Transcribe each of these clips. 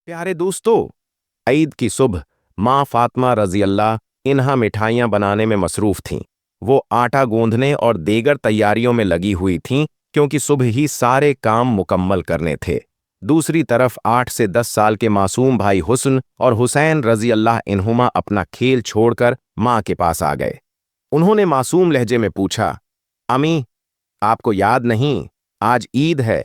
प्यारे दोस्तों, ईद की सुबह माँ फातिमा रजी अल्लाह इन्हा मिठाइयाँ बनाने में मसरूफ थीं। वो आटा गूंदने और देगर तैयारियों में लगी हुई थीं क्योंकि सुबह ही सारे काम मुकम्मल करने थे। दूसरी तरफ 8 से 10 साल के मासूम भाई हुस्न और हुसैन रजी अल्लाह इन्हुमा अपना खेल छोड़कर माँ के पास आ गए। उन्होंने मासूम लहजे में पूछा, अमी, आपको याद नहीं, आज ईद है,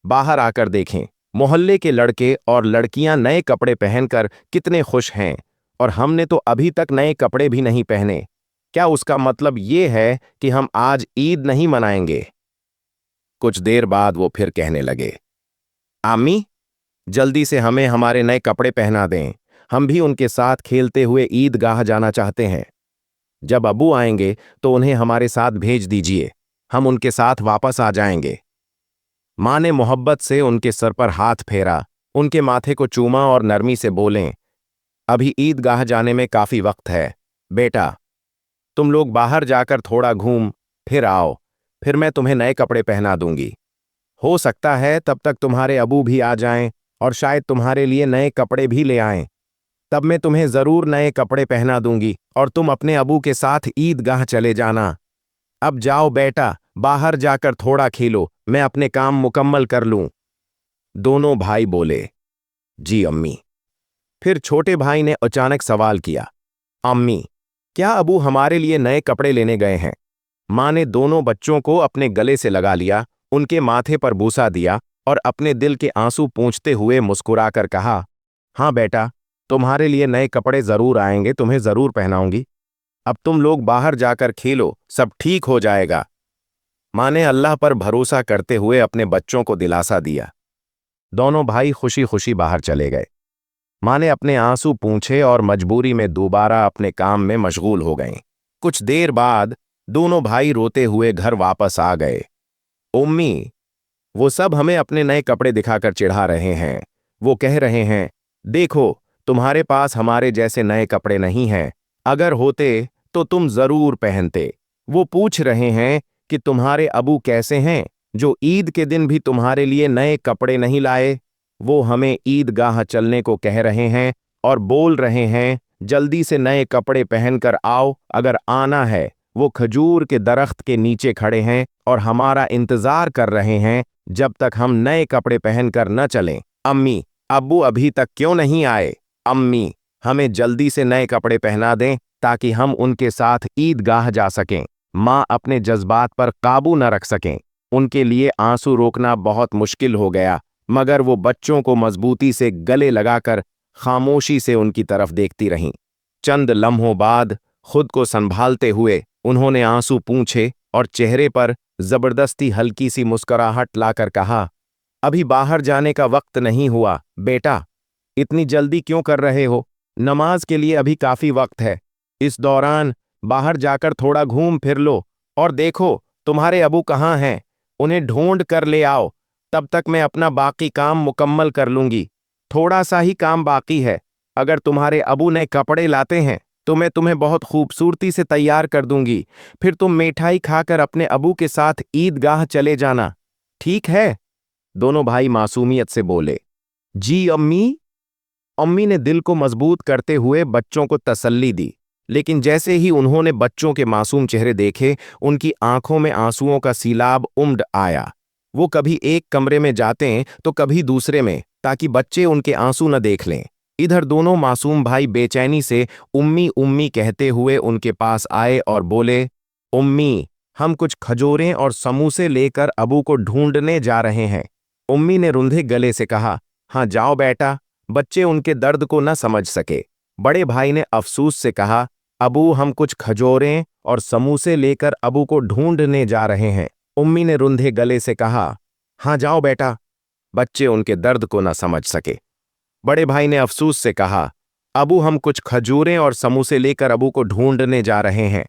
बाहर आकर देखें। मोहल्ले के लड़के और लड़कियां नए कपड़े पहनकर कितने खुश हैं और हमने तो अभी तक नए कपड़े भी नहीं पहने। क्या उसका मतलब ये है कि हम आज ईद नहीं मनाएंगे? कुछ देर बाद वो फिर कहने लगे, आमी, जल्दी से हमें हमारे नए कपड़े पहना दें, हम भी उनके साथ खेलते हुए ईदगाह जाना चाहते हैं। जब अबू आएंगे तो उन्हें हमारे साथ भेज दीजिए, हम उनके साथ वापस आ जाएंगे। माँ ने मोहब्बत से उनके सर पर हाथ फेरा, उनके माथे को चूमा और नरमी से बोलें, अभी ईदगाह जाने में काफी वक्त है। बेटा, तुम लोग बाहर जाकर थोड़ा घूम फिर आओ, फिर मैं तुम्हें नए कपड़े पहना दूंगी। हो सकता है तब तक तुम्हारे अबू भी आ जाएं और शायद तुम्हारे लिए नए कपड़े भी ले आएं। तब मैं तुम्हें जरूर नए कपड़े पहना दूंगी और तुम अपने अबू के साथ ईदगाह चले जाना। अब जाओ बेटा, बाहर जाकर थोड़ा खेलो, मैं अपने काम मुकम्मल कर लूं। दोनों भाई बोले, जी अम्मी। फिर छोटे भाई ने अचानक सवाल किया, अम्मी, क्या अबू हमारे लिए नए कपड़े लेने गए हैं? माँ ने दोनों बच्चों को अपने गले से लगा लिया, उनके माथे पर बूसा दिया और अपने दिल के आंसू पोंछते हुए मुस्कुराकर कहा, हाँ बेटा, तुम्हारे लिए नए कपड़े जरूर आएंगे, तुम्हें जरूर पहनाऊंगी। अब तुम लोग बाहर जाकर खेलो, सब ठीक हो जाएगा। माँ ने अल्लाह पर भरोसा करते हुए अपने बच्चों को दिलासा दिया। दोनों भाई खुशी खुशी बाहर चले गए। माँ ने अपने आंसू पूंछे और मजबूरी में दोबारा अपने काम में मशगूल हो गईं। कुछ देर बाद दोनों भाई रोते हुए घर वापस आ गए। उम्मी, वो सब हमें अपने नए कपड़े दिखाकर चिढ़ा रहे हैं। वो कह रहे हैं, देखो, तुम्हारे पास हमारे जैसे नए कपड़े नहीं हैं, अगर होते तो तुम जरूर पहनते। वो पूछ रहे हैं कि तुम्हारे अबू कैसे हैं जो ईद के दिन भी तुम्हारे लिए नए कपड़े नहीं लाए। वो हमें ईदगाह चलने को कह रहे हैं और बोल रहे हैं, जल्दी से नए कपड़े पहनकर आओ, अगर आना है। वो खजूर के दरख्त के नीचे खड़े हैं और हमारा इंतजार कर रहे हैं जब तक हम नए कपड़े पहनकर न चलें। अम्मी, अब्बू अभी तक क्यों नहीं आए? अम्मी, हमें जल्दी से नए कपड़े पहना दें ताकि हम उनके साथ ईदगाह जा सकें। माँ अपने जज्बात पर काबू न रख सकें। उनके लिए आंसू रोकना बहुत मुश्किल हो गया, मगर वो बच्चों को मजबूती से गले लगाकर खामोशी से उनकी तरफ देखती रहीं। चंद लम्हों बाद खुद को संभालते हुए उन्होंने आंसू पूंछे और चेहरे पर जबरदस्ती हल्की सी मुस्कुराहट लाकर कहा, अभी बाहर जाने का वक्त नहीं हुआ बेटा, इतनी जल्दी क्यों कर रहे हो? नमाज के लिए अभी काफी वक्त है। इस दौरान बाहर जाकर थोड़ा घूम फिर लो और देखो तुम्हारे अबू कहाँ हैं, उन्हें ढूंढ कर ले आओ। तब तक मैं अपना बाकी काम मुकम्मल कर लूंगी। थोड़ा सा ही काम बाकी है। अगर तुम्हारे अबू नए कपड़े लाते हैं तो मैं तुम्हें बहुत खूबसूरती से तैयार कर दूंगी। फिर तुम मिठाई खाकर अपने अबू के साथ ईदगाह चले जाना, ठीक है? दोनों भाई मासूमियत से बोले, जी अम्मी। अम्मी ने दिल को मजबूत करते हुए बच्चों को तसल्ली दी, लेकिन जैसे ही उन्होंने बच्चों के मासूम चेहरे देखे, उनकी आंखों में आंसुओं का सीलाब उमड़ आया। वो कभी एक कमरे में जाते तो कभी दूसरे में, ताकि बच्चे उनके आंसू न देख लें। इधर दोनों मासूम भाई बेचैनी से उम्मी उम्मी कहते हुए उनके पास आए और बोले, उम्मी, हम कुछ खजूरें और समोसे लेकर अबू को ढूंढने जा रहे हैं। उम्मी ने रुंधे गले से कहा, हाँ जाओ बेटा। बच्चे उनके दर्द को न समझ सके। बड़े भाई ने अफसोस से कहा, अबू, हम कुछ खजूरें और समोसे लेकर अबू को ढूंढने जा रहे हैं। उम्मी ने रुंधे गले से कहा, हाँ जाओ बेटा। बच्चे उनके दर्द को न समझ सके। बड़े भाई ने अफसोस से कहा, अबू, हम कुछ खजूरें और समोसे लेकर अबू को ढूंढने जा रहे हैं।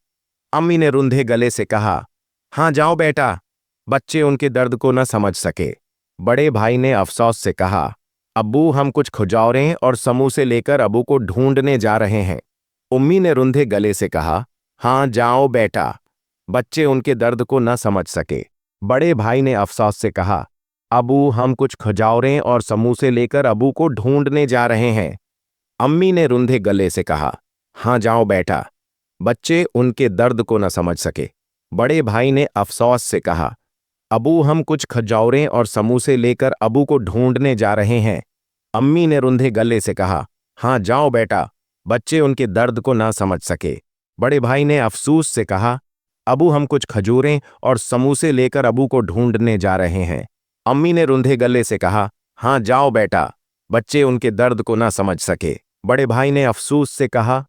अम्मी ने रुंधे गले से कहा, हाँ जाओ बेटा। बच्चे उनके दर्द को न समझ सके। बड़े भाई ने अफसोस से कहा, अब्बू, हम कुछ खजूरें और समोसे लेकर अबू को ढूंढने जा रहे हैं। उम्मी ने रुंधे गले से कहा, हाँ जाओ बेटा। बच्चे उनके दर्द को न समझ सके। बड़े भाई ने अफसोस से कहा, अबू हम कुछ खजौरें और समोसे लेकर अबू को ढूंढने जा रहे हैं। अम्मी ने रुंधे गले से कहा, हाँ जाओ बेटा। बच्चे उनके दर्द को न समझ सके। बड़े भाई ने अफसोस से कहा, अबू हम कुछ खजौरें और समोसे लेकर अबू को ढूंढने जा रहे हैं। अम्मी ने रुंधे गले से कहा, हाँ जाओ बेटा। बच्चे उनके दर्द को ना समझ सके। बड़े भाई ने अफसोस से कहा, अबू हम कुछ खजूरें और समोसे लेकर अबू को ढूंढने जा रहे हैं। अम्मी ने रुंधे गले से कहा, हाँ जाओ बेटा। बच्चे उनके दर्द को ना समझ सके। बड़े भाई ने अफसोस से कहा,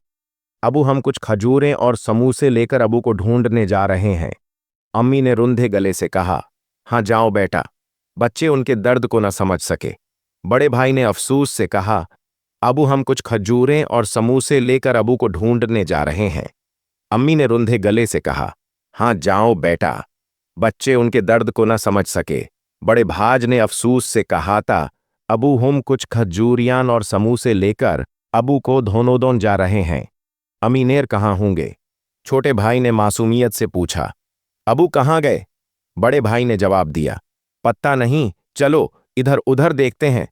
अबू हम कुछ खजूरें और समोसे लेकर अबू को ढूंढने जा रहे हैं। अम्मी ने रुंधे गले से कहा, हाँ जाओ बेटा। बच्चे उनके दर्द को न समझ सके। बड़े भाई ने अफसोस से कहा, अबू हम कुछ खजूरें और समोसे लेकर अबू को ढूंढने जा रहे हैं। अम्मी ने रुंधे गले से कहा, हाँ जाओ बेटा। बच्चे उनके दर्द को न समझ सके। बड़े भाज ने अफसोस से कहा था, अबू हम कुछ खजूरियान और समोसे लेकर अबू को धोनोदोन जा रहे हैं। अमीनेर कहाँ होंगे? छोटे भाई ने मासूमियत से पूछा। अबू कहाँ गए? बड़े भाई ने जवाब दिया, पत्ता नहीं, चलो इधर उधर देखते हैं।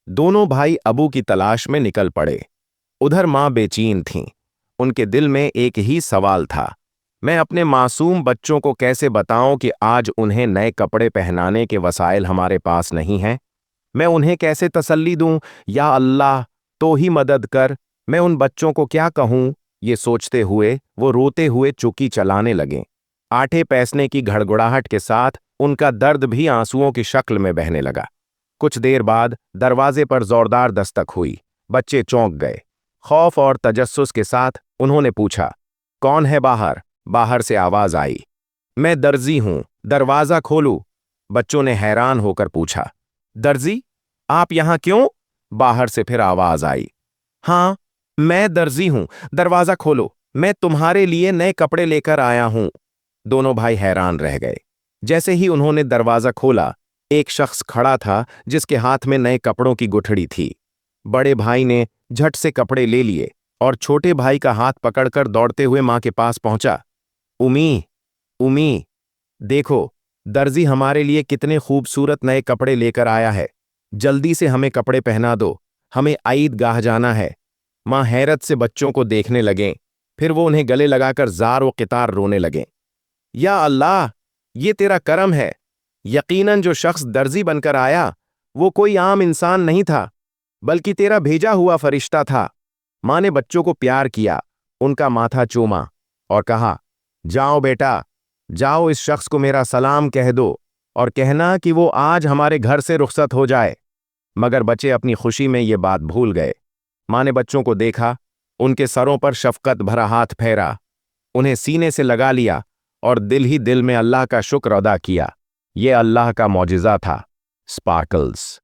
दोनों भाई अबू की तलाश में निकल पड़े। उधर मां बेचैन थीं। उनके दिल में एक ही सवाल था, मैं अपने मासूम बच्चों को कैसे बताऊं कि आज उन्हें नए कपड़े पहनाने के वसाइल हमारे पास नहीं हैं? मैं उन्हें कैसे तसल्ली दूं? या अल्लाह तो ही मदद कर, मैं उन बच्चों को क्या कहूं? ये सोचते हुए वो रोते हुए चुकी चलाने लगे। आटे पैसने की घड़घड़ाहट के साथ उनका दर्द भी आंसुओं की शक्ल में बहने लगा। कुछ देर बाद दरवाजे पर जोरदार दस्तक हुई। बच्चे चौंक गए। खौफ और तजस्सुस के साथ उन्होंने पूछा, कौन है बाहर? बाहर से आवाज आई, मैं दर्जी हूं, दरवाजा खोलू। बच्चों ने हैरान होकर पूछा, दर्जी? आप यहां क्यों? बाहर से फिर आवाज आई, हाँ मैं दर्जी हूं, दरवाजा खोलो, मैं तुम्हारे लिए नए कपड़े लेकर आया हूं। दोनों भाई हैरान रह गए। जैसे ही उन्होंने दरवाजा खोला, एक शख्स खड़ा था जिसके हाथ में नए कपड़ों की गुठड़ी थी। बड़े भाई ने झट से कपड़े ले लिए और छोटे भाई का हाथ पकड़कर दौड़ते हुए मां के पास पहुंचा। उमी, उमी, देखो दर्जी हमारे लिए कितने खूबसूरत नए कपड़े लेकर आया है। जल्दी से हमें कपड़े पहना दो, हमें ईदगाह जाना है। मां हैरत से बच्चों को देखने लगें, फिर वो उन्हें गले लगाकर जार व कितार रोने लगें। या अल्लाह, ये तेरा करम है। यकीनन जो शख्स दर्जी बनकर आया वो कोई आम इंसान नहीं था, बल्कि तेरा भेजा हुआ फरिश्ता था। मां ने बच्चों को प्यार किया, उनका माथा चूमा और कहा, जाओ बेटा, जाओ इस शख्स को मेरा सलाम कह दो और कहना कि वो आज हमारे घर से रुखसत हो जाए। मगर बच्चे अपनी खुशी में ये बात भूल गए। मां ने बच्चों को देखा, उनके सरों पर शफकत भरा हाथ फेरा, उन्हें सीने से लगा लिया और दिल ही दिल में अल्लाह का शुक्र अदा किया। ये अल्लाह का मौजिज़ा था। स्पार्कल्स।